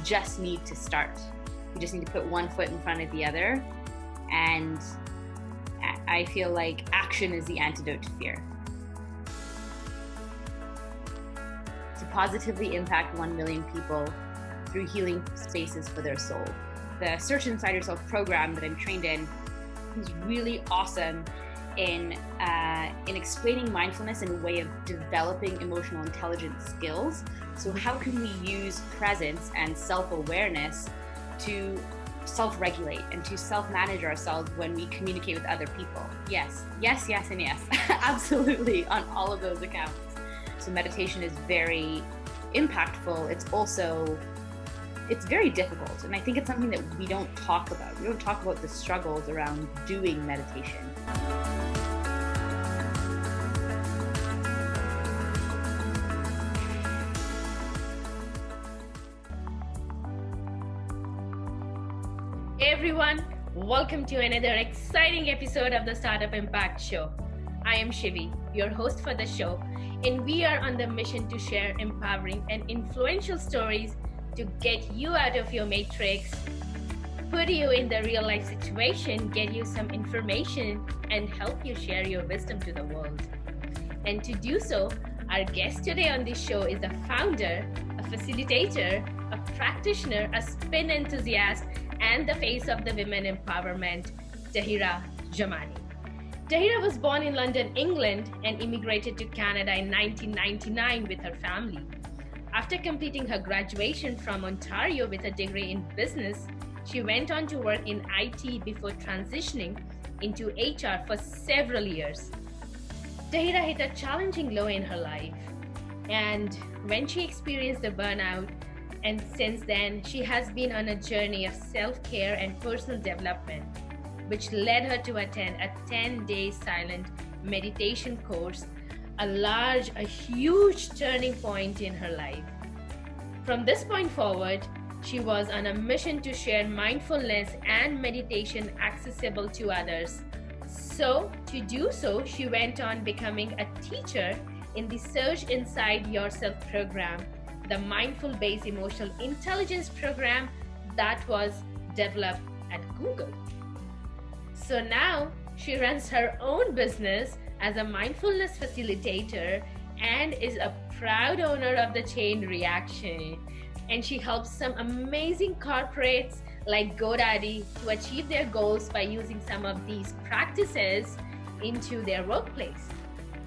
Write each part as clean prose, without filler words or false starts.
just need to start. You just need to put one foot in front of the other. And I feel like action is the antidote to fear. To positively impact 1 million people through healing spaces for their soul. The Search Inside Yourself program that I'm trained in is really awesome in explaining mindfulness in a way of developing emotional intelligence skills. So how can we use presence and self-awareness to self-regulate and to self-manage ourselves when we communicate with other people? Yes, yes, yes, and yes. Absolutely, on all of those accounts. So meditation is very impactful. It's very difficult. And I think it's something that we don't talk about. We don't talk about the struggles around doing meditation. Hey everyone, welcome to another exciting episode of the Startup Impact Show. I am Shivi, your host for the show, and we are on the mission to share empowering and influential stories to get you out of your matrix, put you in the real life situation, get you some information, and help you share your wisdom to the world. And to do so, our guest today on this show is a founder, a facilitator, a practitioner, a spin enthusiast, and the face of the women empowerment, Tahira Jamani. Tahira was born in London, England, and immigrated to Canada in 1999 with her family. After completing her graduation from Ontario with a degree in business, she went on to work in IT before transitioning into HR for several years. Tahira hit a challenging low in her life, and when she experienced the burnout, and since then, she has been on a journey of self-care and personal development, which led her to attend a 10-day silent meditation course, a huge turning point in her life. From this point forward, she was on a mission to share mindfulness and meditation accessible to others. So, to do so, she went on becoming a teacher in the Search Inside Yourself program, the mindful-based emotional intelligence program that was developed at Google. So now she runs her own business as a mindfulness facilitator and is a proud owner of the Chain Reaction. And she helps some amazing corporates like GoDaddy to achieve their goals by using some of these practices into their workplace.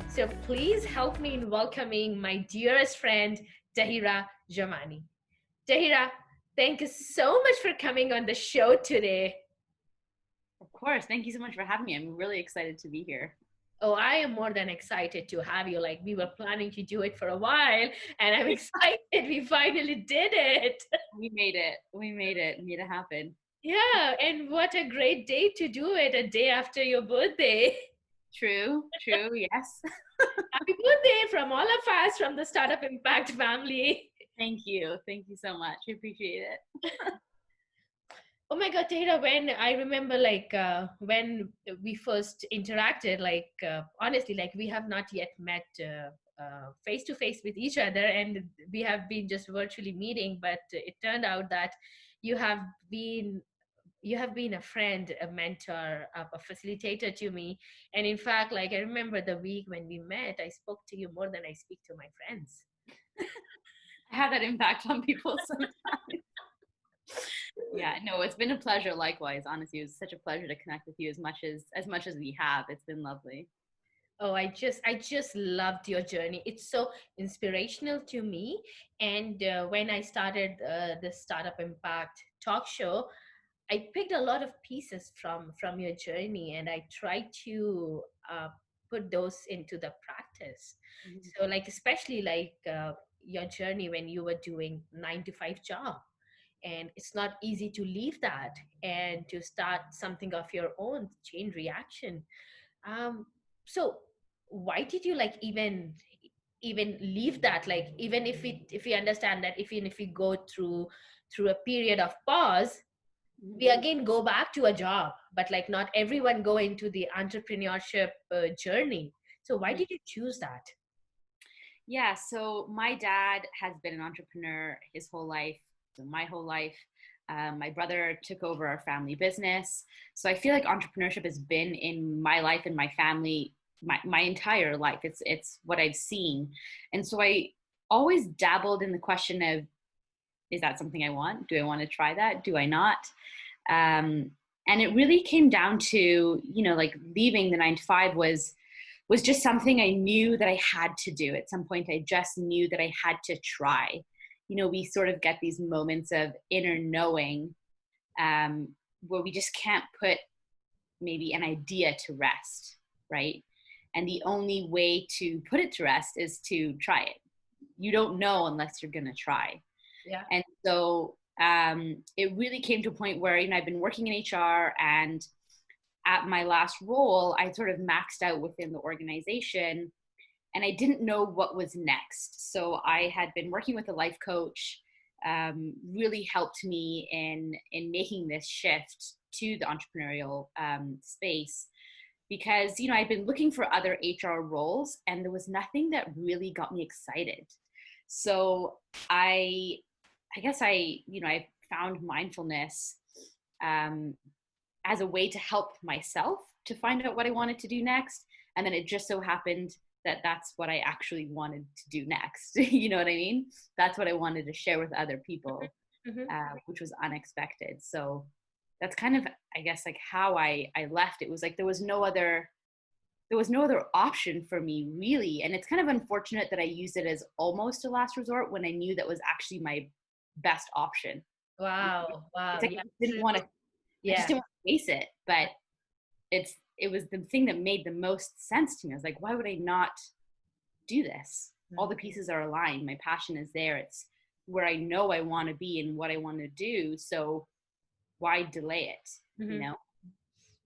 So please help me in welcoming my dearest friend, Tahira Jamani. Tahira, thank you so much for coming on the show today. Of course. Thank you so much for having me. I'm really excited to be here. Oh, I am more than excited to have you. Like, we were planning to do it for a while, and I'm excited we finally did it. We made it. We made it happen. Yeah, and what a great day to do it, a day after your birthday. True, yes. Happy birthday from all of us, from the Startup Impact family. Thank you so much. I appreciate it. Oh my God, Tahira, when I remember when we first interacted, honestly, we have not yet met face to face with each other, and we have been just virtually meeting, but it turned out that you have been a friend, a mentor, a facilitator to me. And in fact, I remember the week when we met, I spoke to you more than I speak to my friends. I have that impact on people sometimes. Yeah, no, it's been a pleasure. Likewise, honestly, it was such a pleasure to connect with you as much as we have. It's been lovely. Oh, I just loved your journey. It's so inspirational to me. And when I started the Startup Impact talk show, I picked a lot of pieces from your journey, and I tried to put those into the practice. Mm-hmm. So especially your journey when you were doing 9-to-5 job. And it's not easy to leave that and to start something of your own, Chain Reaction. So why did you even leave that? Even if we understand that even if we go through a period of pause, we again go back to a job, but not everyone go into the entrepreneurship journey. So why did you choose that? Yeah, so my dad has been an entrepreneur his whole life. my whole life. My brother took over our family business. So I feel like entrepreneurship has been in my life and my family my entire life. It's what I've seen. And so I always dabbled in the question of, is that something I want? Do I want to try that? Do I not? And it really came down to, like leaving the 9 to 5 was just something I knew that I had to do. At some point, I just knew that I had to try. We sort of get these moments of inner knowing where we just can't put maybe an idea to rest, right? And the only way to put it to rest is to try it. You don't know unless you're going to try. Yeah. And so it really came to a point where, I've been working in HR, and at my last role, I sort of maxed out within the organization, and I didn't know what was next. So I had been working with a life coach, really helped me in making this shift to the entrepreneurial space, because, I'd been looking for other HR roles, and there was nothing that really got me excited. So I guess I found mindfulness as a way to help myself to find out what I wanted to do next. And then it just so happened that that's what I actually wanted to do next. You know what I mean? That's what I wanted to share with other people, which was unexpected. So that's kind of, I guess, like how I left. It was like there was no other option for me, really. And it's kind of unfortunate that I used it as almost a last resort when I knew that was actually my best option. Wow. It's like Yeah. I just didn't want to face it, but it was the thing that made the most sense to me. I was like, why would I not do this? All the pieces are aligned. My passion is there. It's where I know I want to be and what I want to do. So why delay it?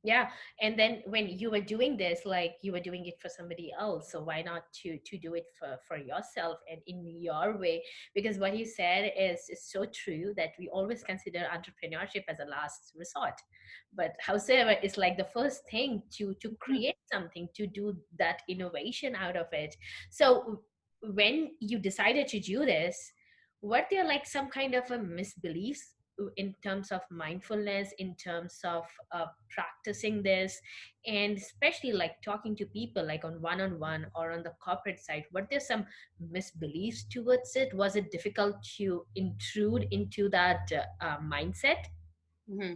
Yeah. And then when you were doing this, like you were doing it for somebody else, so why not to do it for yourself and in your way? Because what you said is so true, that we always consider entrepreneurship as a last resort, but however, it's like the first thing to create something, to do that innovation out of it. So when you decided to do this, were there like some kind of a misbeliefs in terms of mindfulness, in terms of practicing this, and especially like talking to people like on one-on-one or on the corporate side? Were there some misbeliefs towards it? Was it difficult to intrude into that mindset? Mm-hmm.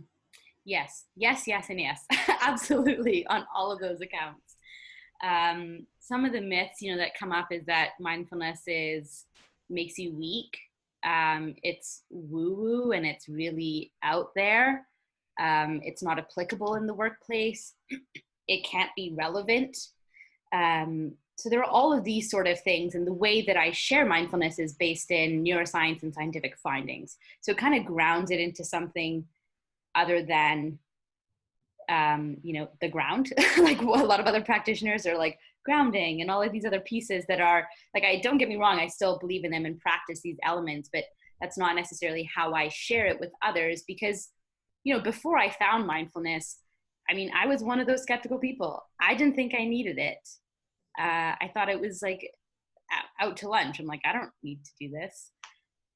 Yes, and yes. Absolutely, on all of those accounts. Some of the myths, that come up is that mindfulness makes you weak. It's woo-woo and it's really out there. It's not applicable in the workplace. It can't be relevant. So there are all of these sort of things. And the way that I share mindfulness is based in neuroscience and scientific findings. So it kind of grounds it into something other than, the ground, like a lot of other practitioners are like grounding and all of these other pieces that are like, don't get me wrong, I still believe in them and practice these elements, but that's not necessarily how I share it with others. Because, before I found mindfulness, I was one of those skeptical people. I didn't think I needed it. I thought it was like out to lunch. I'm like, I don't need to do this.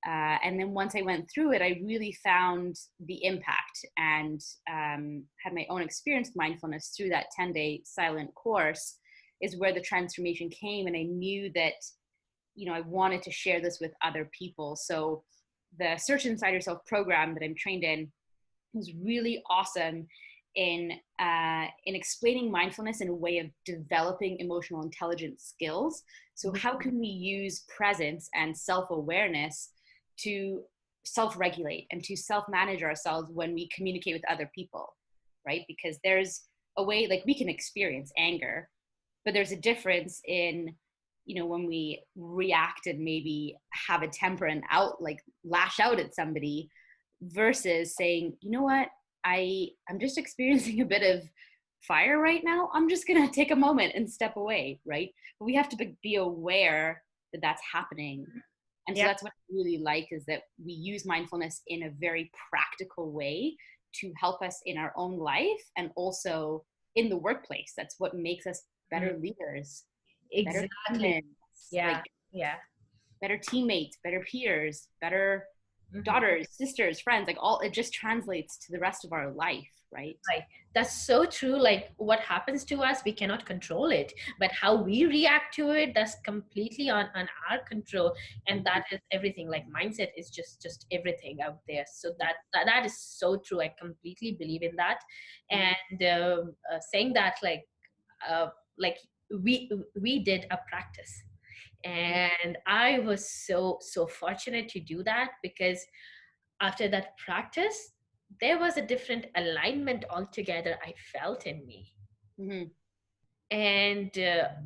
And then once I went through it, I really found the impact and had my own experience with mindfulness through that 10-day silent course, is where the transformation came. And I knew that, I wanted to share this with other people. So the Search Inside Yourself program that I'm trained in was really awesome in explaining mindfulness in a way of developing emotional intelligence skills. So how can we use presence and self-awareness to self-regulate and to self-manage ourselves when we communicate with other people, right? Because there's a way, like, we can experience anger, but there's a difference in, when we react and maybe have a temper and lash out at somebody, versus saying, you know what, I'm just experiencing a bit of fire right now. I'm just going to take a moment and step away, right? But we have to be aware that that's happening. And so that's what I really like, is that we use mindfulness in a very practical way to help us in our own life and also in the workplace. That's what makes us better leaders. Exactly. Better teammates, better peers, better daughters, sisters, friends, like all, it just translates to the rest of our life, right? Right. That's so true. Like what happens to us, we cannot control it, but how we react to it, that's completely on our control. And that is everything. Like mindset is just everything out there. So that is so true. I completely believe in that. And saying that, uh, like we did a practice, and I was so fortunate to do that, because after that practice, there was a different alignment altogether I felt in me. Mm-hmm. And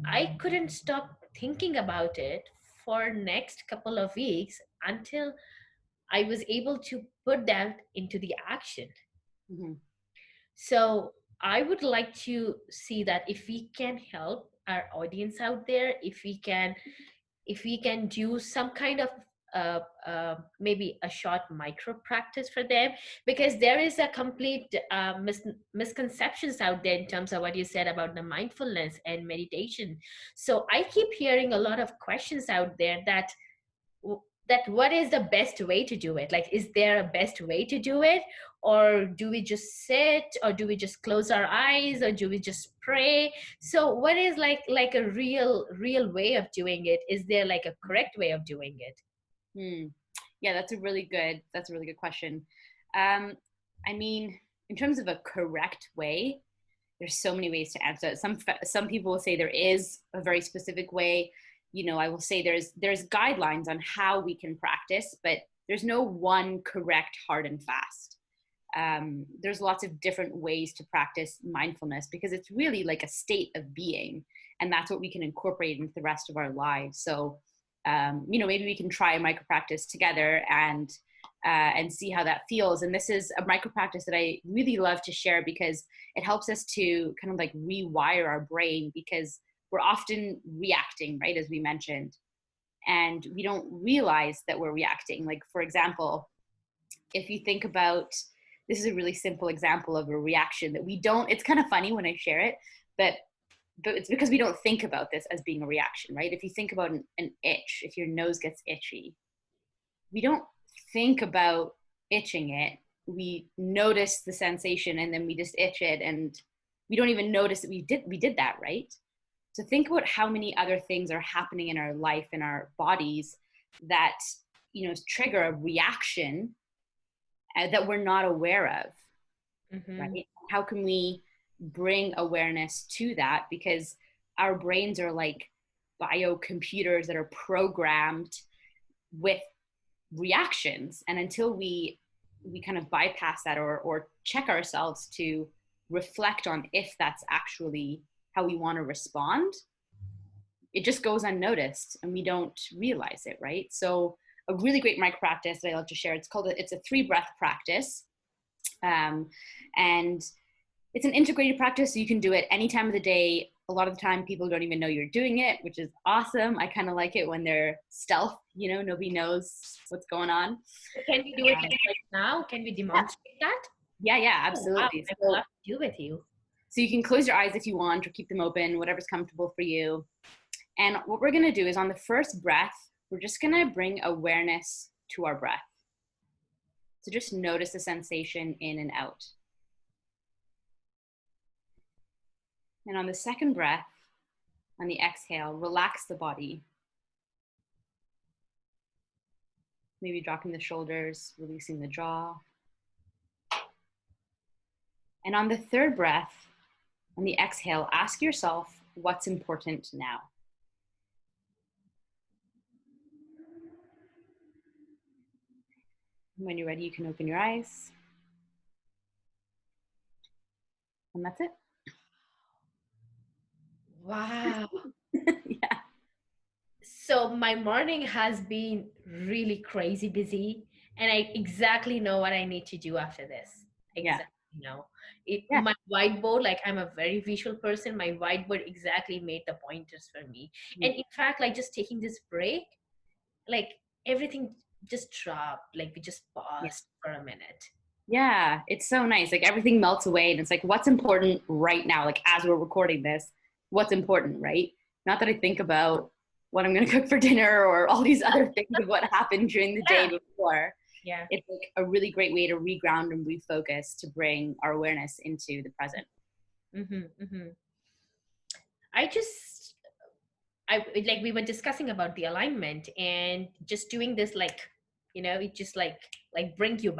I couldn't stop thinking about it for next couple of weeks until I was able to put that into the action. Mm-hmm. So I would like to see that if we can help our audience out there, if we can do some kind of maybe a short micro practice for them, because there is a complete misconceptions out there in terms of what you said about the mindfulness and meditation. So I keep hearing a lot of questions out there that what is the best way to do it? Like, is there a best way to do it? Or do we just sit, or do we just close our eyes, or do we just pray? So what is like a real way of doing it? Is there like a correct way of doing it? Yeah, that's a really good question. I mean, in terms of a correct way, there's so many ways to answer it. Some people will say there is a very specific way. You know, I will say there's guidelines on how we can practice, but there's no one correct, hard and fast. There's lots of different ways to practice mindfulness, because it's really like a state of being, and that's what we can incorporate into the rest of our lives. So, you know, maybe we can try a micro practice together and see how that feels. And this is a micro practice that I really love to share, because it helps us to kind of like rewire our brain, because we're often reacting, right, as we mentioned, and we don't realize that we're reacting. Like, for example, if you think about, this is a really simple example of a reaction that we don't, it's kind of funny when I share it, but it's because we don't think about this as being a reaction, right? If you think about an itch, if your nose gets itchy, we don't think about itching it. We notice the sensation and then we just itch it, and we don't even notice that we did that, right? So think about how many other things are happening in our life, in our bodies, that, you know, trigger a reaction that we're not aware of, right? How can we bring awareness to that? Because our brains are like biocomputers that are programmed with reactions, and until we kind of bypass that, or check ourselves to reflect on if that's actually how we want to respond, it just goes unnoticed and we don't realize it, right? So a really great micro practice that I love to share, it's a 3-breath practice, and it's an integrated practice, so you can do it any time of the day. A lot of the time people don't even know you're doing it, which is awesome. I kind of like it when they're stealth, you know, nobody knows what's going on. Can we do it right now? Can we demonstrate that? Yeah, absolutely. Oh, wow. I'd love to do with you. So you can close your eyes if you want, or keep them open, whatever's comfortable for you. And what we're going to do is, on the first breath, we're just going to bring awareness to our breath. So just notice the sensation in and out. And on the second breath, on the exhale, relax the body. Maybe dropping the shoulders, releasing the jaw. And on the third breath, on the exhale, ask yourself, what's important now? When you're ready, you can open your eyes. And that's it. Wow. Yeah. So my morning has been really crazy busy, and I exactly know what I need to do after this. Exactly. Know. My whiteboard, like, I'm a very visual person. My whiteboard exactly made the pointers for me. And in fact, like, just taking this break, like, everything just dropped. Like, we just paused for a minute. Yeah, it's so nice. Like, everything melts away, and it's like, what's important right now? Like, as we're recording this, what's important, right? Not that I think about what I'm going to cook for dinner or all these other things of what happened during the day before. Yeah. it's like a really great way to reground and refocus to bring our awareness into the present. Mm-hmm, mm-hmm. I just, like we were discussing about the alignment and just doing this, like, it just like bring you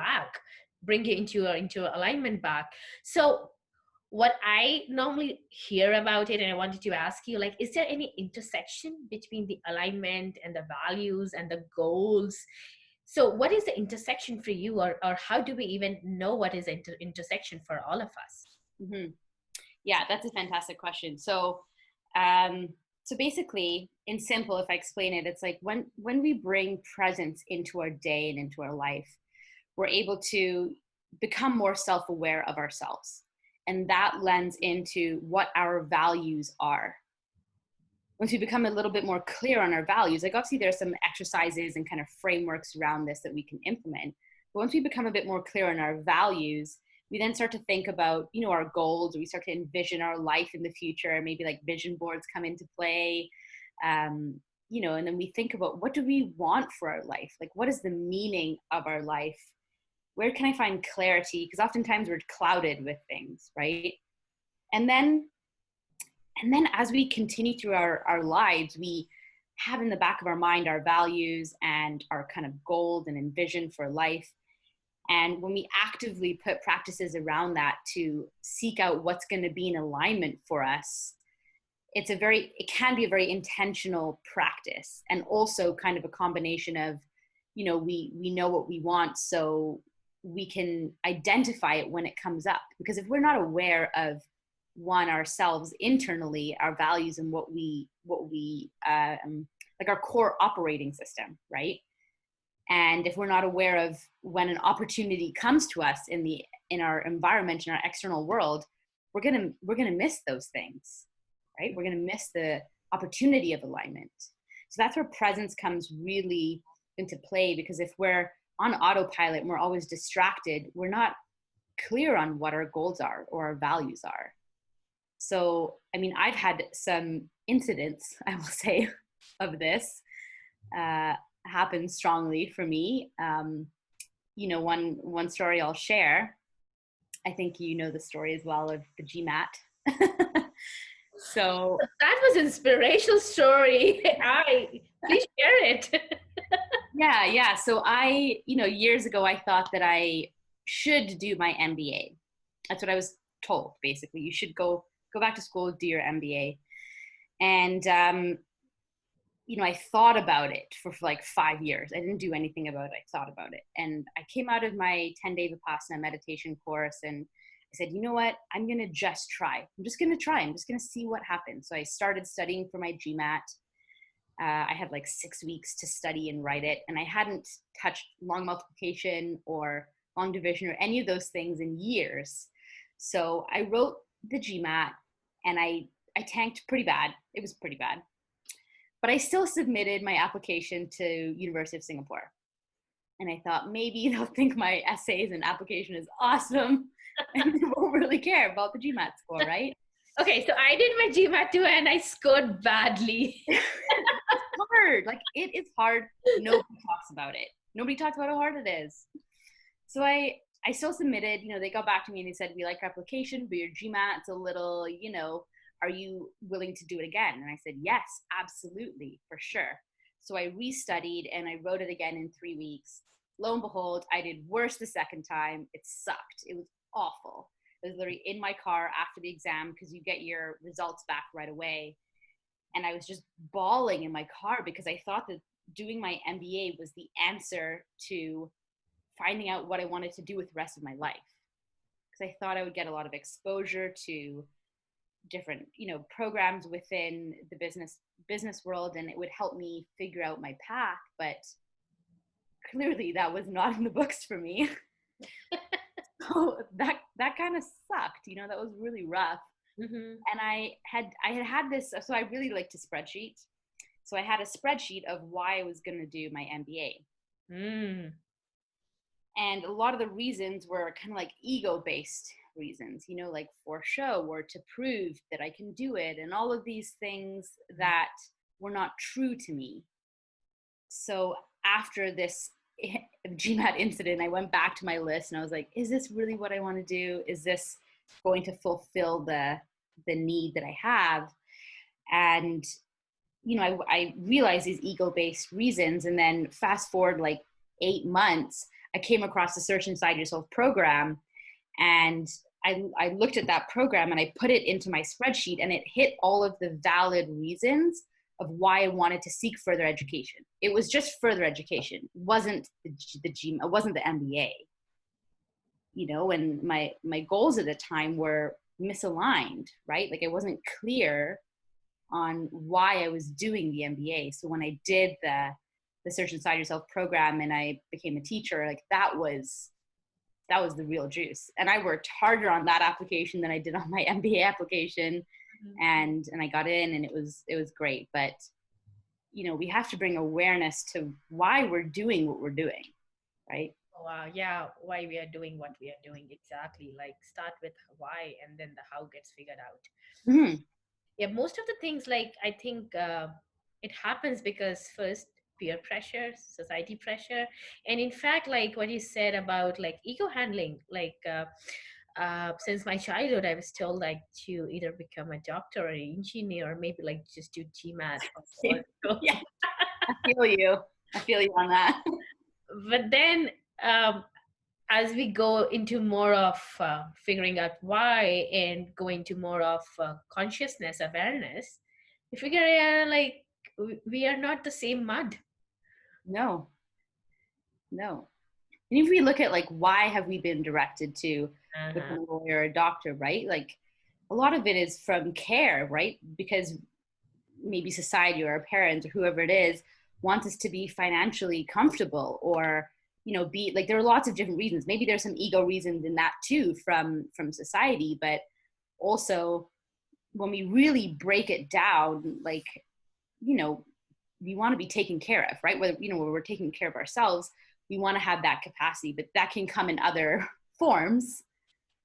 into your alignment back. So what I normally hear about it, and I wanted to ask you, like, is there any intersection between the alignment and the values and the goals? So what is the intersection for you, or how do we even know what is intersection for all of us? Mm-hmm. Yeah, that's a fantastic question. So basically, in simple, if I explain it, it's like when we bring presence into our day and into our life, we're able to become more self-aware of ourselves. And that lends into what our values are. Once we become a little bit more clear on our values, like obviously there's some exercises and kind of frameworks around this that we can implement. But once we become a bit more clear on our values, we then start to think about, our goals. We start to envision our life in the future. Maybe like vision boards come into play. And then we think about, what do we want for our life? Like, what is the meaning of our life? Where can I find clarity? Because oftentimes we're clouded with things, right? And then as we continue through our lives, we have in the back of our mind our values and our kind of goals and envision for life. And when we actively put practices around that to seek out what's going to be in alignment for us, it can be a very intentional practice, and also kind of a combination of, we know what we want, so we can identify it when it comes up. Because if we're not aware of ourselves internally, our values and what we like our core operating system, right? And if we're not aware of when an opportunity comes to us in our environment, in our external world, we're gonna miss those things, right? We're gonna miss the opportunity of alignment. So that's where presence comes really into play, because if we're on autopilot and we're always distracted, we're not clear on what our goals are or our values are. So, I mean, I've had some incidents, I will say, of this happen strongly for me. One story I'll share. I think you know the story as well, of the GMAT. So that was an inspirational story. Please share it. Yeah. So years ago, I thought that I should do my MBA. That's what I was told. Basically, you should go back to school, do your MBA. And I thought about it for like 5 years. I didn't do anything about it. I thought about it. And I came out of my 10-day Vipassana meditation course, and I said, you know what? I'm going to just try. I'm just going to see what happens. So I started studying for my GMAT. I had like 6 weeks to study and write it. And I hadn't touched long multiplication or long division or any of those things in years. So I wrote the GMAT, and I tanked pretty bad. It was pretty bad. But I still submitted my application to University of Singapore. And I thought, maybe they'll think my essays and application is awesome and they won't really care about the GMAT score, right? Okay, so I did my GMAT too, and I scored badly. It's hard. Like, it is hard. Nobody talks about it. Nobody talks about how hard it is. So I still submitted. They got back to me and they said, we like your application, but your GMAT's a little, are you willing to do it again? And I said, yes, absolutely, for sure. So I restudied and I wrote it again in 3 weeks. Lo and behold, I did worse the second time. It sucked. It was awful. I was literally in my car after the exam, because you get your results back right away. And I was just bawling in my car because I thought that doing my MBA was the answer to finding out what I wanted to do with the rest of my life. Because I thought I would get a lot of exposure to different, programs within the business world, and it would help me figure out my path. But clearly that was not in the books for me. So that kind of sucked. That was really rough. Mm-hmm. And I had this, so I really liked to spreadsheet. So I had a spreadsheet of why I was going to do my MBA. And a lot of the reasons were kind of like ego-based reasons, like for show or to prove that I can do it, and all of these things that were not true to me. So after this GMAT incident, I went back to my list and I was like, is this really what I want to do? Is this going to fulfill the need that I have? And, I realized these ego-based reasons. And then fast forward like 8 months, I came across the Search Inside Yourself program. And I looked at that program and I put it into my spreadsheet, and it hit all of the valid reasons of why I wanted to seek further education. It was just further education. It wasn't it wasn't the MBA. And my goals at the time were misaligned, right? Like I wasn't clear on why I was doing the MBA. So when I did the Search Inside Yourself program and I became a teacher, like that was the real juice. And I worked harder on that application than I did on my MBA application. And I got in, and it was great. But, we have to bring awareness to why we're doing what we're doing, right? Wow. Yeah. Why we are doing what we are doing. Exactly. Like start with why, and then the how gets figured out. Mm-hmm. Yeah. Most of the things, like, I think it happens because first, peer pressure, society pressure. And in fact, like what you said about like ego handling, like, since my childhood, I was told like to either become a doctor or an engineer, or maybe like just do GMAT. Yeah, I feel you on that. But then, as we go into more of figuring out why and go into more of consciousness awareness, we figure out like we are not the same mud. No. And if we look at like, why have we been directed to become a lawyer or a doctor, right? Like a lot of it is from care, right? Because maybe society or our parents or whoever it is wants us to be financially comfortable, or, be like, there are lots of different reasons. Maybe there's some ego reasons in that too from society, but also when we really break it down, like, we want to be taken care of, right? Whether, when we're taking care of ourselves, we want to have that capacity, but that can come in other forms.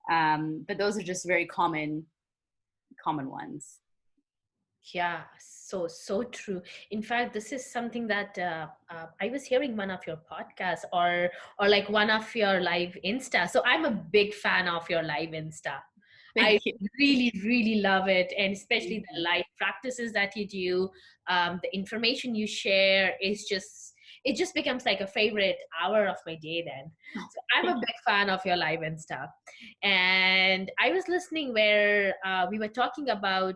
But those are just very common ones. Yeah, so true. In fact, this is something that I was hearing one of your podcasts, or like one of your live Insta. So I'm a big fan of your live Insta. Thank you. Really, really love it. And especially the live practices that you do, the information you share it just becomes like a favorite hour of my day then. So I'm a big fan of your live and stuff. And I was listening where we were talking about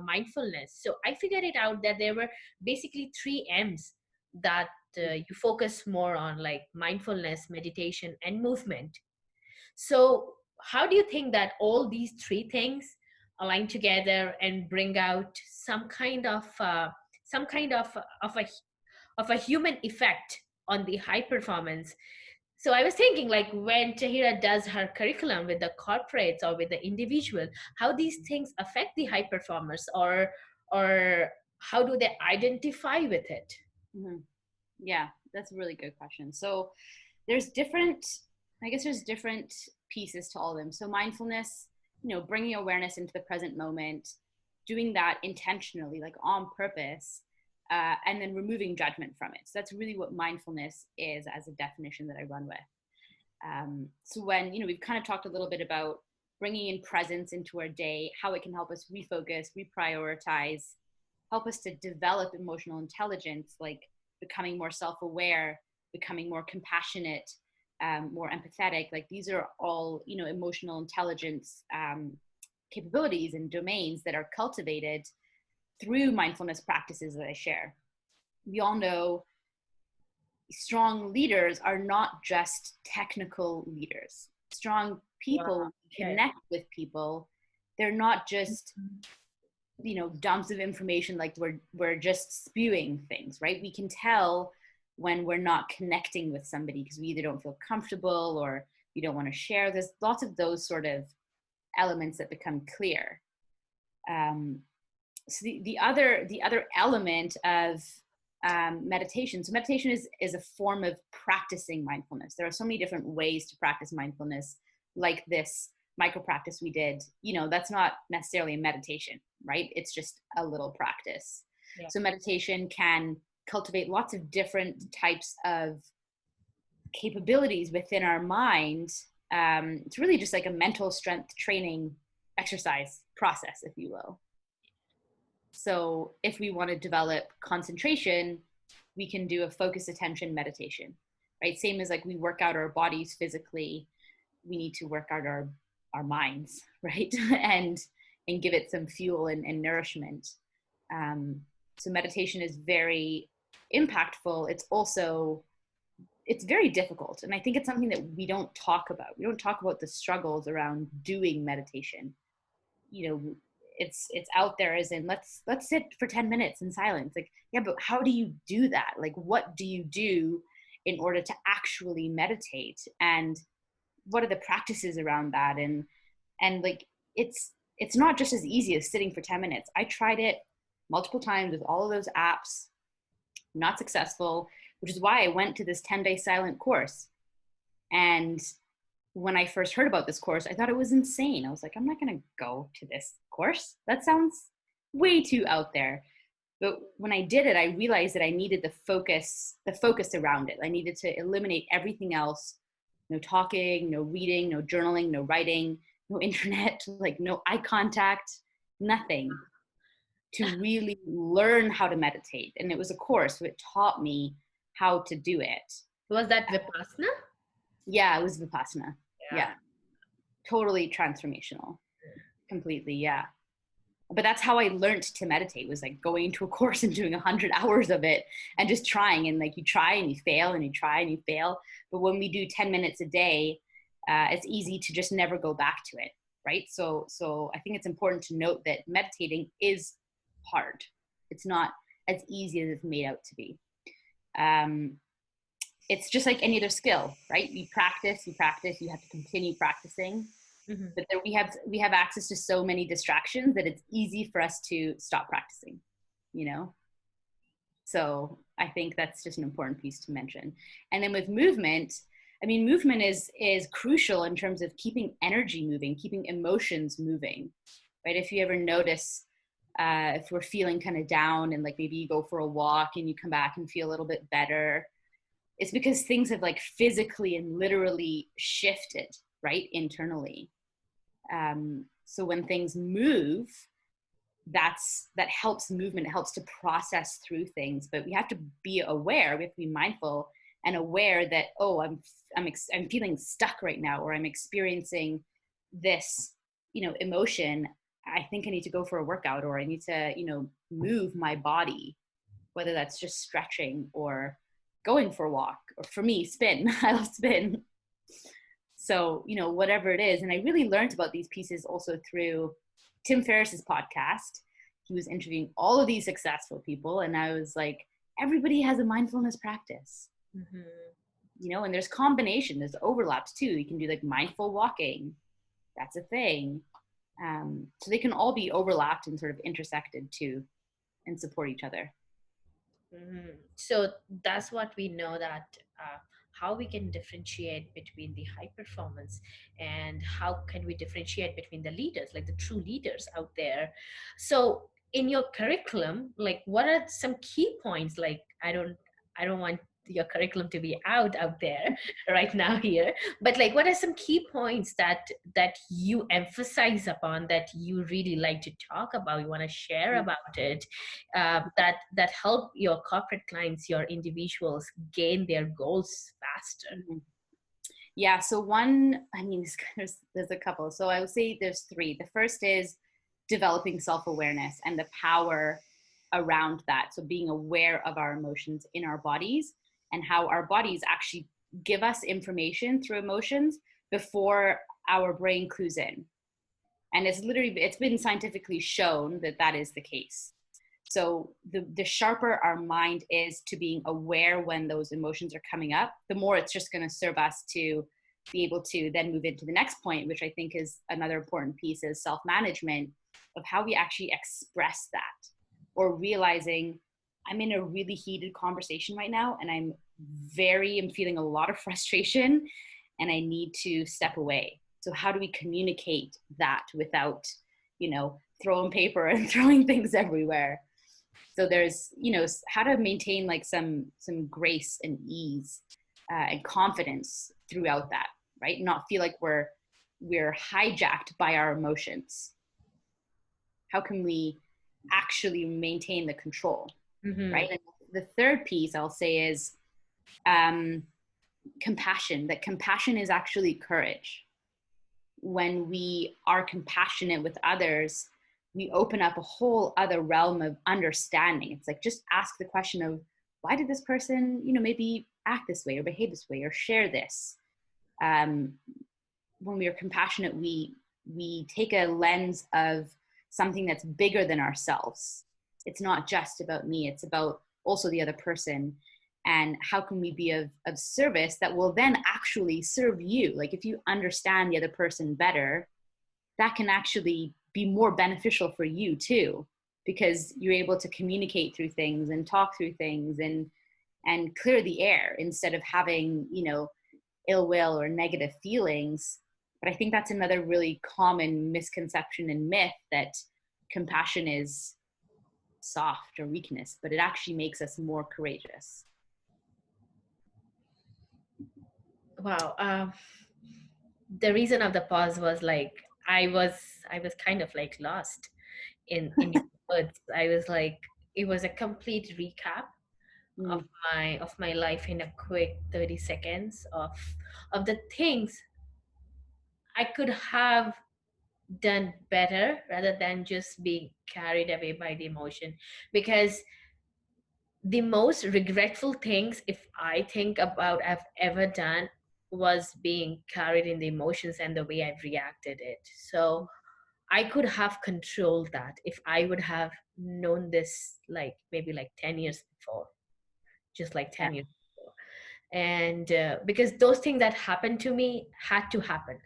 mindfulness. So I figured it out that there were basically 3 M's that you focus more on, like mindfulness, meditation, and movement. So how do you think that all these 3 things align together and bring out some kind of of a human effect on the high performance? So I was thinking, like, when Tahira does her curriculum with the corporates or with the individual, how these things affect the high performers, or how do they identify with it? Mm-hmm. Yeah, that's a really good question. So there's different pieces to all of them. So mindfulness, bringing awareness into the present moment, doing that intentionally, like on purpose, and then removing judgment from it. So that's really what mindfulness is as a definition that I run with. So when, we've kind of talked a little bit about bringing in presence into our day, how it can help us refocus, reprioritize, help us to develop emotional intelligence, like becoming more self-aware, becoming more compassionate, more empathetic. Like these are all, emotional intelligence capabilities and domains that are cultivated through mindfulness practices that I share. We all know strong leaders are not just technical leaders. Strong people connect with people. They're not just, dumps of information, like we're just spewing things, right? We can tell when we're not connecting with somebody because we either don't feel comfortable or we don't want to share. There's lots of those sort of elements that become clear. So the other element of meditation. So meditation is a form of practicing mindfulness. There are so many different ways to practice mindfulness, like this micro practice we did. That's not necessarily a meditation, right? It's just a little practice. Yeah. So meditation can cultivate lots of different types of capabilities within our mind. It's really just like a mental strength training exercise process, if you will. So if we want to develop concentration, we can do a focused attention meditation, right? Same as like we work out our bodies physically, we need to work out our minds, right? and give it some fuel and nourishment. So meditation is very impactful. It's very difficult. And I think it's something that we don't talk about. We don't talk about the struggles around doing meditation. You know, it's out there as in let's sit for 10 minutes in silence. Like, yeah, but how do you do that? Like, what do you do in order to actually meditate? And what are the practices around that? And like, it's not just as easy as sitting for 10 minutes. I tried it multiple times with all of those apps, not successful, which is why I went to this 10-day silent course. And when I first heard about this course, I thought it was insane. I was like, I'm not going to go to this course. That sounds way too out there. But when I did it, I realized that I needed the focus around it. I needed to eliminate everything else. No talking, no reading, no journaling, no writing, no internet, like no eye contact, nothing, to really learn how to meditate. And it was a course, so it taught me how to do it. Was that Vipassana? Yeah, it was Vipassana. Yeah. Totally transformational. Completely, yeah. But that's how I learned to meditate, was like going to a course and doing 100 hours of it and just trying. And like you try and you fail and you try and you fail. But when we do 10 minutes a day, it's easy to just never go back to it, right? So I think it's important to note that meditating is hard. It's not as easy as it's made out to be. It's just like any other skill, right? You practice, you have to continue practicing. Mm-hmm. But then we have access to so many distractions that it's easy for us to stop practicing, you know? So I think that's just an important piece to mention. And then with movement, I mean, movement is crucial in terms of keeping energy moving, keeping emotions moving, right? If you ever notice, if we're feeling kind of down and like maybe you go for a walk and you come back and feel a little bit better, it's because things have like physically and literally shifted, right? Internally. So when things move, that helps movement. It helps to process through things, but we have to be aware. We have to be mindful and aware that, oh, I'm feeling stuck right now, or I'm experiencing this, emotion. I think I need to go for a workout, or I need to, move my body, whether that's just stretching or going for a walk, or for me, spin. I love spin. So, whatever it is. And I really learned about these pieces also through Tim Ferriss's podcast. He was interviewing all of these successful people. And I was like, everybody has a mindfulness practice, and there's combination, there's overlaps too. You can do like mindful walking. That's a thing. So they can all be overlapped and sort of intersected too, and support each other. Mm-hmm. So that's what we know, that how we can differentiate between the high performance, and how can we differentiate between the leaders, like the true leaders out there. So in your curriculum, like what are some key points? Like I don't want your curriculum to be out there right now here, but like what are some key points that you emphasize upon, that you really like to talk about, you want to share about it, that help your corporate clients, your individuals gain their goals faster? Yeah, so there's a couple. So I would say there's three. The first is developing self-awareness and the power around that. So being aware of our emotions in our bodies, and how our bodies actually give us information through emotions before our brain clues in. And it's been scientifically shown that is the case. So the sharper our mind is to being aware when those emotions are coming up, the more it's just going to serve us to be able to then move into the next point, which I think is another important piece, is self-management of how we actually express that, or realizing I'm in a really heated conversation right now and I'm feeling a lot of frustration and I need to step away. So how do we communicate that without, throwing paper and throwing things everywhere? So there's, how to maintain like some grace and ease and confidence throughout that, right? Not feel like we're hijacked by our emotions. How can we actually maintain the control, right? And the third piece I'll say is compassion. That compassion is actually courage. When we are compassionate with others, we open up a whole other realm of understanding. It's like, just ask the question of, why did this person, maybe act this way or behave this way or share this? When we are compassionate, we take a lens of something that's bigger than ourselves. It's not just about me, it's about also the other person. And how can we be of service that will then actually serve you? Like, if you understand the other person better, that can actually be more beneficial for you too, because you're able to communicate through things and talk through things and clear the air instead of having, ill will or negative feelings. But I think that's another really common misconception and myth, that compassion is soft or weakness, but it actually makes us more courageous. Wow. The reason of the pause was like, I was kind of like lost in your words. I was like, it was a complete recap of my life in a quick 30 seconds of the things I could have done better rather than just being carried away by the emotion. Because the most regretful things, if I think about I've ever done, was being carried in the emotions and the way I've reacted it. So I could have controlled that if I would have known this, like maybe like 10 years before, just like 10 years before. And because those things that happened to me had to happen.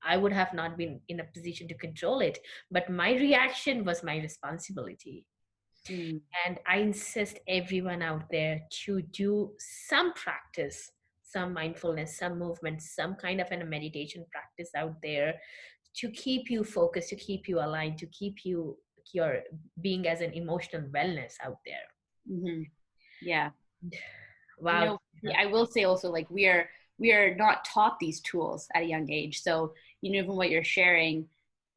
I would have not been in a position to control it, but my reaction was my responsibility. And I insist everyone out there to do some practice, some mindfulness, some movement, some kind of a meditation practice out there to keep you focused, to keep you aligned, to keep you your being as an emotional wellness out there. Mm-hmm. Yeah. Wow. I will say also, like, we are not taught these tools at a young age. So, from what you're sharing,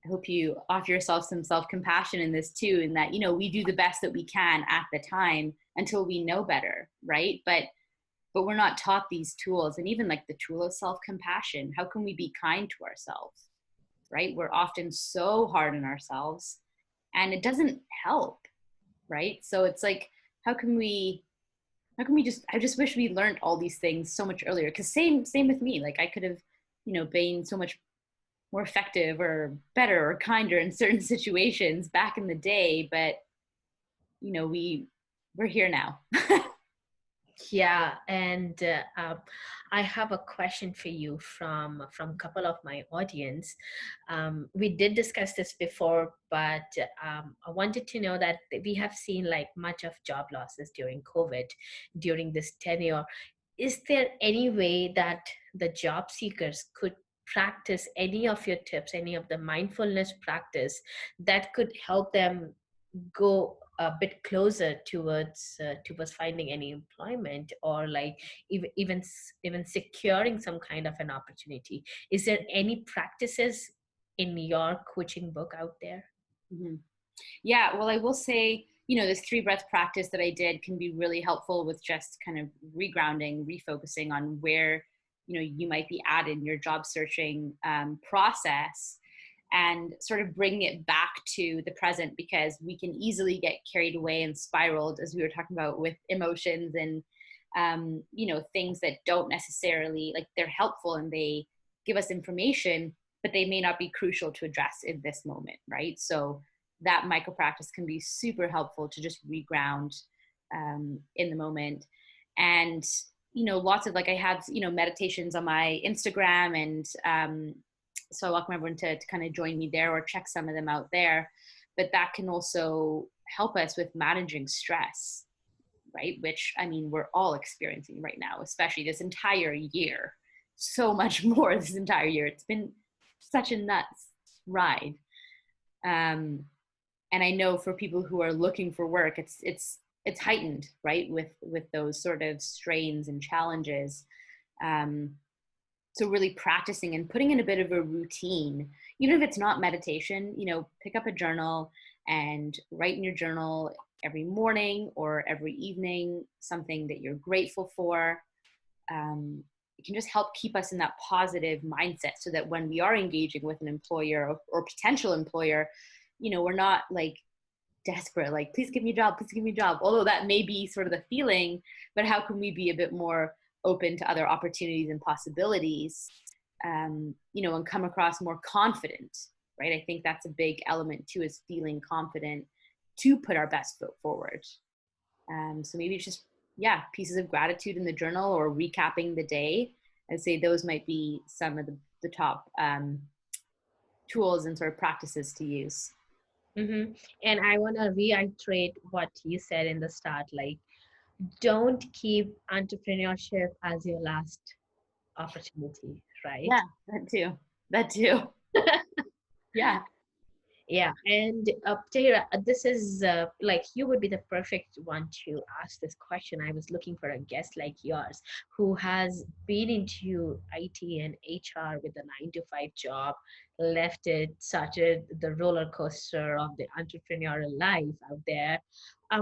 I hope you offer yourself some self-compassion in this too, in that, we do the best that we can at the time until we know better, right? But we're not taught these tools. And even like the tool of self-compassion, how can we be kind to ourselves, right? We're often so hard on ourselves and it doesn't help, right? So it's like, how can we I just wish we learned all these things so much earlier. Because same with me. Like, I could have, been so much more effective or better or kinder in certain situations back in the day, but we're here now. Yeah, and I have a question for you from a couple of my audience. We did discuss this before, but I wanted to know that we have seen like much of job losses during COVID, during this tenure. Is there any way that the job seekers could practice any of your tips, any of the mindfulness practice that could help them go a bit closer towards finding any employment, or like even securing some kind of an opportunity? Is there any practices in your coaching book out there? Mm-hmm. Yeah, well, I will say, this 3 breath practice that I did can be really helpful with just kind of regrounding, refocusing on where, you might be at in your job searching process, and sort of bring it back to the present, because we can easily get carried away and spiraled, as we were talking about, with emotions and, things that don't necessarily, like, they're helpful and they give us information, but they may not be crucial to address in this moment, right? So that micro practice can be super helpful to just reground in the moment. And, lots of, like, I have, meditations on my Instagram, and so I welcome everyone to kind of join me there or check some of them out there. But that can also help us with managing stress, right? Which, I mean, we're all experiencing right now, especially this entire year. So much more this entire year. It's been such a nuts ride. And I know for people who are looking for work, it's heightened, right? With those sort of strains and challenges. So really practicing and putting in a bit of a routine, even if it's not meditation, pick up a journal and write in your journal every morning or every evening something that you're grateful for. It can just help keep us in that positive mindset so that when we are engaging with an employer or potential employer, we're not like desperate, like, please give me a job, please give me a job. Although that may be sort of the feeling, but how can we be a bit more open to other opportunities and possibilities, and come across more confident, right? I think that's a big element too, is feeling confident to put our best foot forward. So maybe it's just, pieces of gratitude in the journal or recapping the day. I'd say those might be some of the top tools and sort of practices to use. Mm-hmm. And I want to reiterate what you said in the start, like, don't keep entrepreneurship as your last opportunity, right? Yeah, that too. Yeah. Yeah, and Tahira, this is like, you would be the perfect one to ask this question. I was looking for a guest like yours who has been into IT and HR with a 9 to 5 job, left it, started the roller coaster of the entrepreneurial life out there.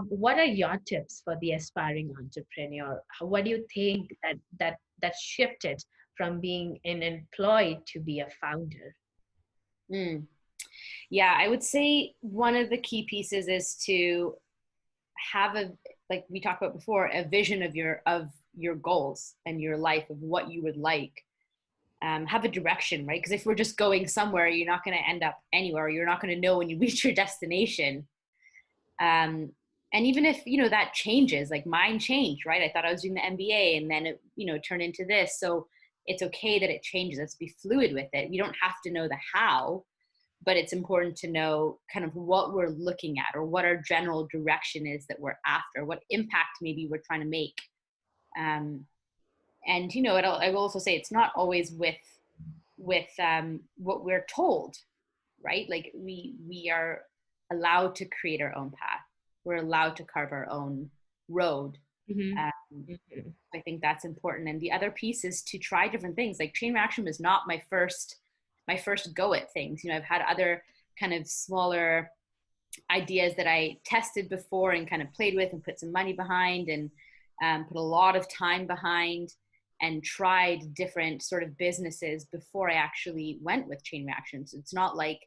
What are your tips for the aspiring entrepreneur? What do you think that shifted from being an employee to be a founder? Mm. Yeah, I would say one of the key pieces is to have like we talked about before, a vision of your goals and your life, of what you would like. Have a direction, right? Because if we're just going somewhere, you're not going to end up anywhere. You're not going to know when you reach your destination. And even if, that changes, like mine changed, right? I thought I was doing the MBA and then it, turned into this. So it's okay that it changes. Let's be fluid with it. You don't have to know the how, but it's important to know kind of what we're looking at or what our general direction is that we're after, what impact maybe we're trying to make. And, I will also say it's not always with what we're told, right? Like we are allowed to create our own path. We're allowed to carve our own road. Mm-hmm. I think that's important. And the other piece is to try different things. Like chain reaction was not my first go at things. I've had other kind of smaller ideas that I tested before and kind of played with and put some money behind and put a lot of time behind and tried different sort of businesses before I actually went with chain reactions. It's not like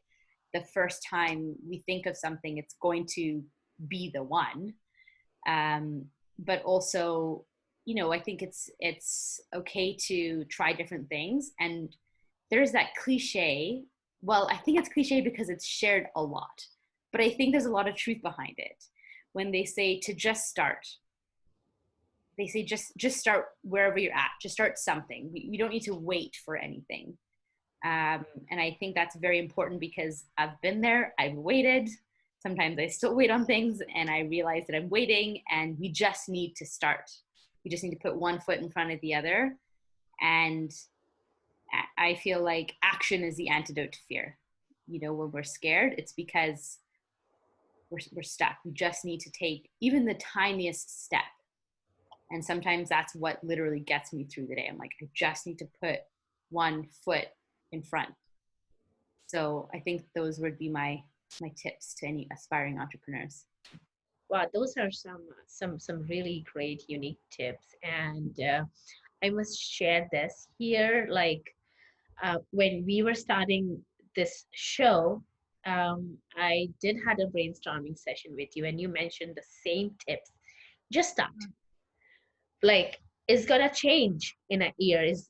the first time we think of something, it's going to be the one. But also, I think it's okay to try different things. And there's that cliche. Well, I think it's cliche because it's shared a lot, but I think there's a lot of truth behind it. When they say to just start, they say just start wherever you're at. Just start something. You don't need to wait for anything. And I think that's very important because I've been there. I've waited. Sometimes I still wait on things and I realize that I'm waiting, and we just need to start. We just need to put one foot in front of the other. And I feel like action is the antidote to fear. When we're scared, it's because we're stuck. We just need to take even the tiniest step. And sometimes that's what literally gets me through the day. I'm like, I just need to put one foot in front. So I think those would be my tips to any aspiring entrepreneurs. Wow, those are some really great, unique tips. And I must share this here. Like when we were starting this show, I did had a brainstorming session with you, and you mentioned the same tips. Just start. Like, it's gonna change in a year. Is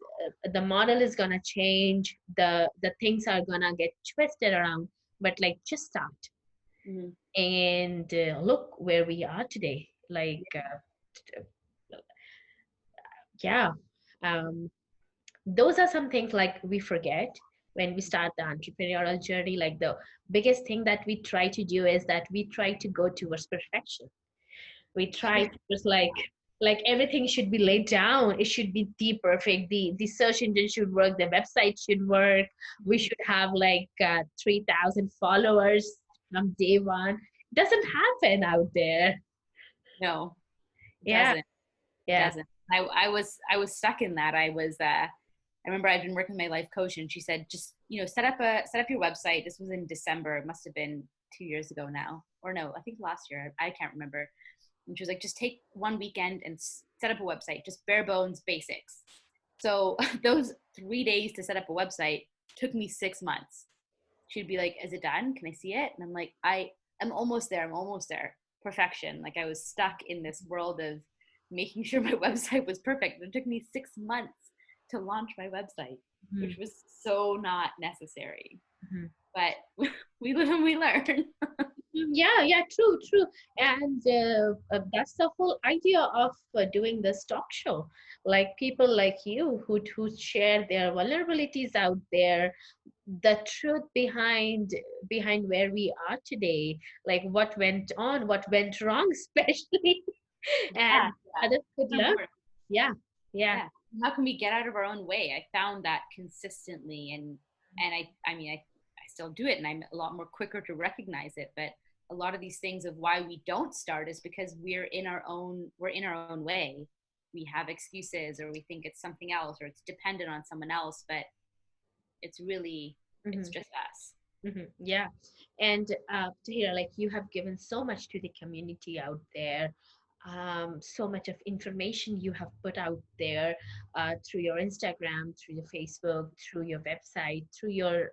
the model is gonna change. The things are gonna get twisted around. But like, just start. Mm-hmm. And look where we are today. Like, those are some things like we forget when we start the entrepreneurial journey. Like the biggest thing that we try to do is that we try to go towards perfection. We try to just like everything should be laid down. It should be the perfect. The search engine should work. The website should work. We should have like 3,000 followers from day one. Doesn't happen out there. No, it Yeah, doesn't. It yeah. doesn't. I was stuck in that. I remember I'd been working with my life coach, and she said, just, set up your website. This was in December. It must have been 2 years ago now, or no, I think last year. I can't remember. And she was like, just take one weekend and set up a website, just bare bones basics. So those 3 days to set up a website took me 6 months. She'd be like, is it done? Can I see it? And I'm like, I'm almost there. I'm almost there. Perfection. Like, I was stuck in this world of making sure my website was perfect. It took me 6 months to launch my website, which was so not necessary. But we live and we learn. Yeah, true. And that's the whole idea of doing this talk show. Like people like you who share their vulnerabilities out there, the truth behind where we are today, like what went on, what went wrong, especially, Yeah, and others could learn. important. Yeah, yeah. Yeah. How can we get out of our own way? I found that consistently, and I mean, I still do it, and I'm a lot more quicker to recognize it. But a lot of these things of why we don't start is because we're in our own way. We have excuses, or we think it's something else, or it's dependent on someone else. But it's really, it's just us. Yeah. And Tahira, like you have given so much to the community out there, so much of information you have put out there through your Instagram, through your Facebook, through your website, through your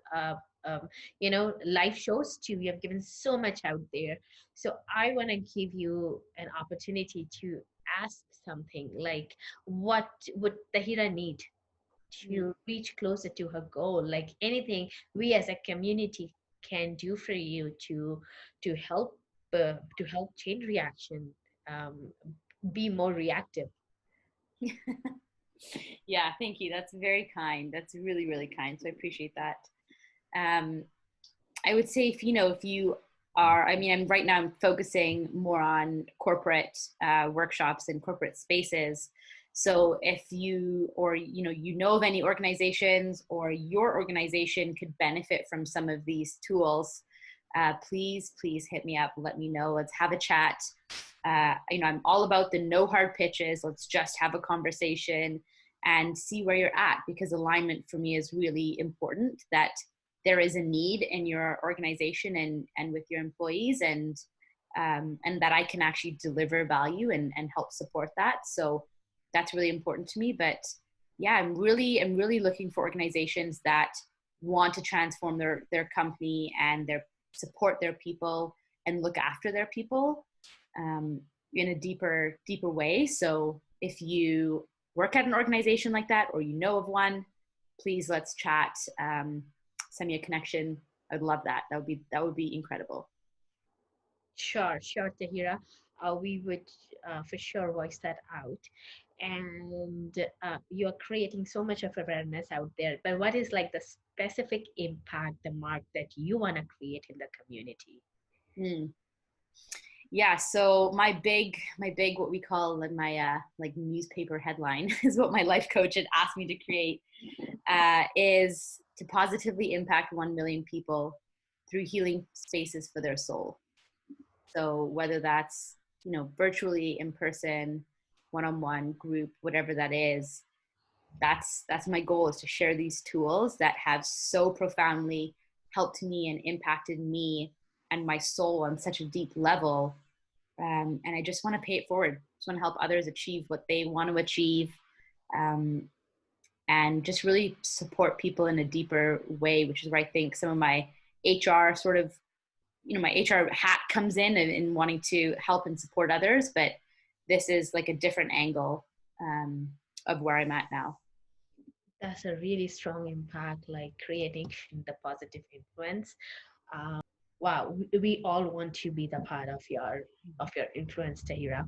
live shows too. You have given so much out there. So I want to give you an opportunity to ask something like, what would Tahira need to reach closer to her goal? Like anything we as a community can do for you to help to help change reaction, um, be more reactive. Yeah, thank you. That's very kind. That's really, really kind. So I appreciate that. Um, I would say if you are, I mean, right now I'm focusing more on corporate workshops and corporate spaces. So if you, or, you know of any organizations, or your organization could benefit from some of these tools, please hit me up. Let me know. Let's have a chat. I'm all about the no hard pitches. Let's just have a conversation and see where you're at, because alignment for me is really important, that there is a need in your organization and with your employees, and that I can actually deliver value and help support that. So that's really important to me. But yeah, I'm really looking for organizations that want to transform their company and support their people and look after their people in a deeper way. So if you work at an organization like that, or you know of one, please, let's chat. Send me a connection. I'd love that. That would be incredible. Sure, Tahira. We would for sure voice that out. And you're creating so much of awareness out there. But what is like the specific impact, the mark that you want to create in the community? Yeah, so my big what we call in my like newspaper headline is what my life coach had asked me to create, is to positively impact 1 million people through healing spaces for their soul. So whether that's virtually, in person, one-on-one, group, whatever that is, that's my goal, is to share these tools that have so profoundly helped me and impacted me and my soul on such a deep level. And I just want to pay it forward. Just want to help others achieve what they want to achieve, and just really support people in a deeper way, which is where I think some of my HR sort of, my HR hat comes in wanting to help and support others. But this is like a different angle of where I'm at now. That's a really strong impact, like creating the positive influence. Wow, we all want to be the part of your influence, Tahira.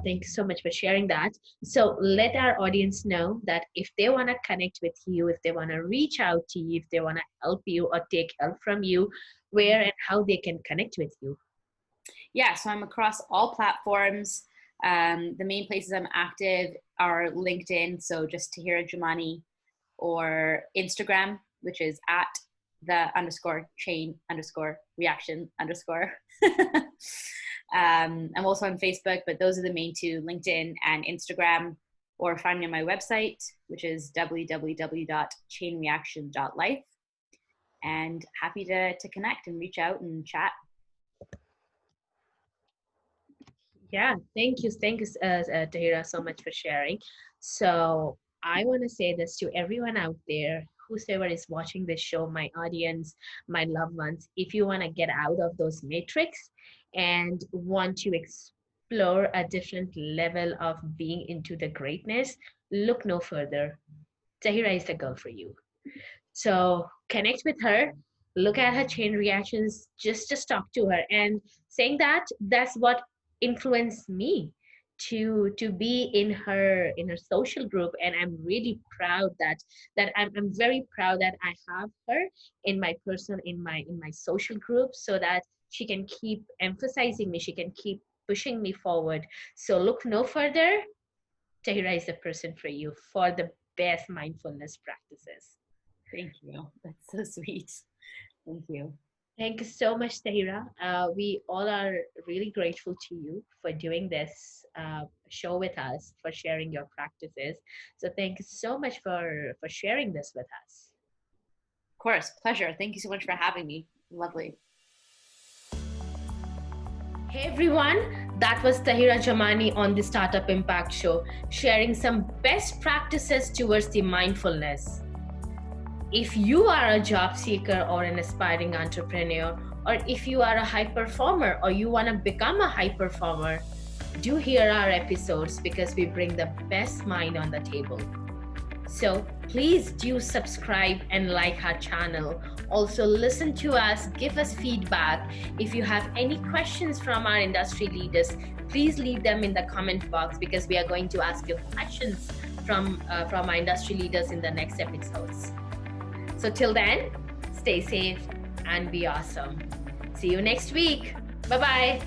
Thank you so much for sharing that. So let our audience know that if they want to connect with you, if they want to reach out to you, if they want to help you or take help from you, where and how they can connect with you. Yeah, so I'm across all platforms. The main places I'm active are LinkedIn, so just Tahira Jamani, or Instagram, which is at the underscore chain underscore reaction underscore. I'm also on Facebook, but those are the main two, LinkedIn and Instagram, or find me on my website, which is www.chainreaction.life. And happy to connect and reach out and chat. Yeah, thank you, Tahira, so much for sharing. So I want to say this to everyone out there, whosoever is watching this show, my audience, my loved ones. If you want to get out of those matrix and want to explore a different level of being into the greatness, look no further. Tahira is the girl for you. So connect with her, look at her chain reactions, just talk to her. And saying that, that's what influenced me to be in her social group. And I'm really proud that I'm very proud that I have her in my social group, so that she can keep emphasizing me, she can keep pushing me forward. So look no further. Tahira is the person for you for the best mindfulness practices. Thank you. That's so sweet. Thank you. Thank you so much, Tahira. We all are really grateful to you for doing this show with us, for sharing your practices. So thank you so much for sharing this with us. Of course, pleasure. Thank you so much for having me. Lovely. Hey everyone, that was Tahira Jamani on the Startup Impact Show, sharing some best practices towards the mindfulness. If you are a job seeker or an aspiring entrepreneur, or if you are a high performer or you want to become a high performer, do hear our episodes, because we bring the best mind on the table. So please do subscribe and like our channel. Also listen to us, give us feedback. If you have any questions from our industry leaders, please leave them in the comment box, because we are going to ask you questions from our industry leaders in the next episodes. So till then, stay safe and be awesome. See you next week. Bye-bye.